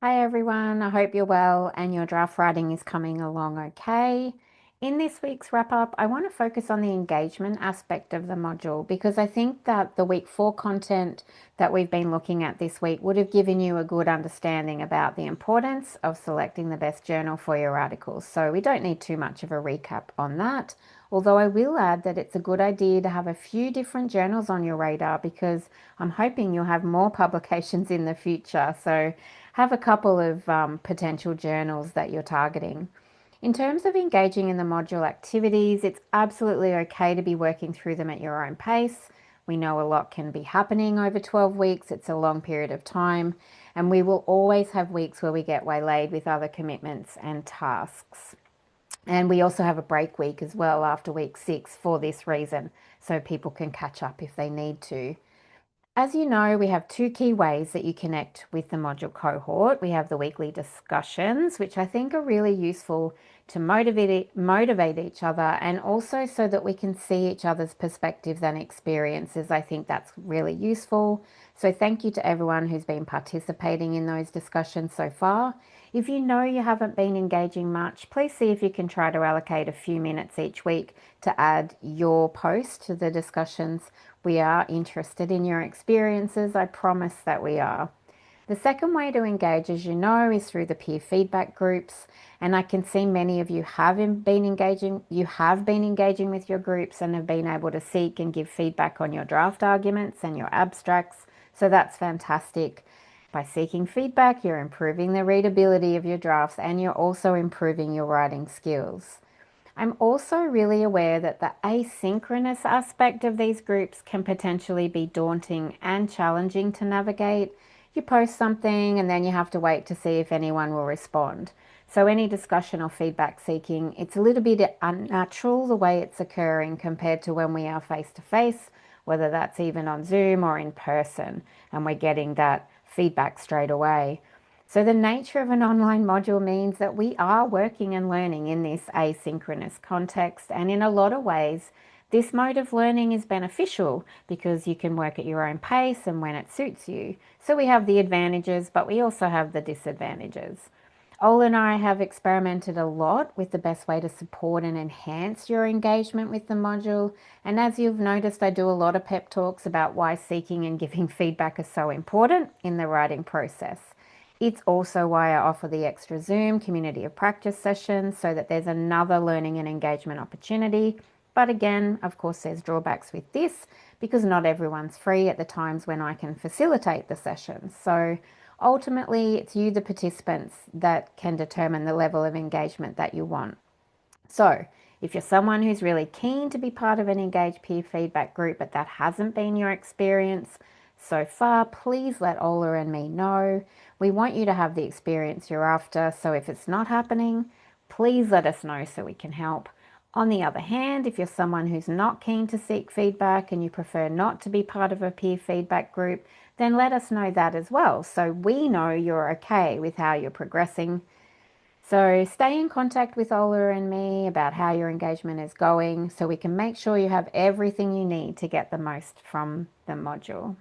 Hi everyone, I hope you're well and your draft writing is coming along okay. In this week's wrap up, I want to focus on the engagement aspect of the module because I think that the week 4 content that we've been looking at this week would have given you a good understanding about the importance of selecting the best journal for your articles. So we don't need too much of a recap on that. Although I will add that it's a good idea to have a few different journals on your radar because I'm hoping you'll have more publications in the future. So have a couple of potential journals that you're targeting. In terms of engaging in the module activities, it's absolutely okay to be working through them at your own pace. We know a lot can be happening over 12 weeks, it's a long period of time, and we will always have weeks where we get waylaid with other commitments and tasks. And we also have a break week as well after week 6 for this reason, so people can catch up if they need to. As you know, we have two key ways that you connect with the module cohort. We have the weekly discussions, which I think are really useful to motivate each other and also so that we can see each other's perspectives and experiences. I think that's really useful. So thank you to everyone who's been participating in those discussions so far. If you know you haven't been engaging much, please see if you can try to allocate a few minutes each week to add your post to the discussions. We are interested in your experiences. I promise that we are. The second way to engage, as you know, is through the peer feedback groups. And I can see many of you have been engaging, with your groups and have been able to seek and give feedback on your draft arguments and your abstracts. So that's fantastic. By seeking feedback, you're improving the readability of your drafts and you're also improving your writing skills. I'm also really aware that the asynchronous aspect of these groups can potentially be daunting and challenging to navigate. You post something and then you have to wait to see if anyone will respond. So any discussion or feedback seeking, it's a little bit unnatural the way it's occurring compared to when we are face to face, whether that's even on Zoom or in person, and we're getting that feedback straight away. So the nature of an online module means that we are working and learning in this asynchronous context, and in a lot of ways, this mode of learning is beneficial because you can work at your own pace and when it suits you. So we have the advantages, but we also have the disadvantages. Ola and I have experimented a lot with the best way to support and enhance your engagement with the module. And as you've noticed, I do a lot of pep talks about why seeking and giving feedback is so important in the writing process. It's also why I offer the extra Zoom community of practice sessions so that there's another learning and engagement opportunity. But again, of course, there's drawbacks with this because not everyone's free at the times when I can facilitate the sessions. So ultimately, it's you, the participants, that can determine the level of engagement that you want. So if you're someone who's really keen to be part of an engaged peer feedback group, but that hasn't been your experience so far, please let Ola and me know. We want you to have the experience you're after. So if it's not happening, please let us know so we can help. On the other hand, if you're someone who's not keen to seek feedback and you prefer not to be part of a peer feedback group, then let us know that as well so we know you're okay with how you're progressing. So stay in contact with Ola and me about how your engagement is going so we can make sure you have everything you need to get the most from the module.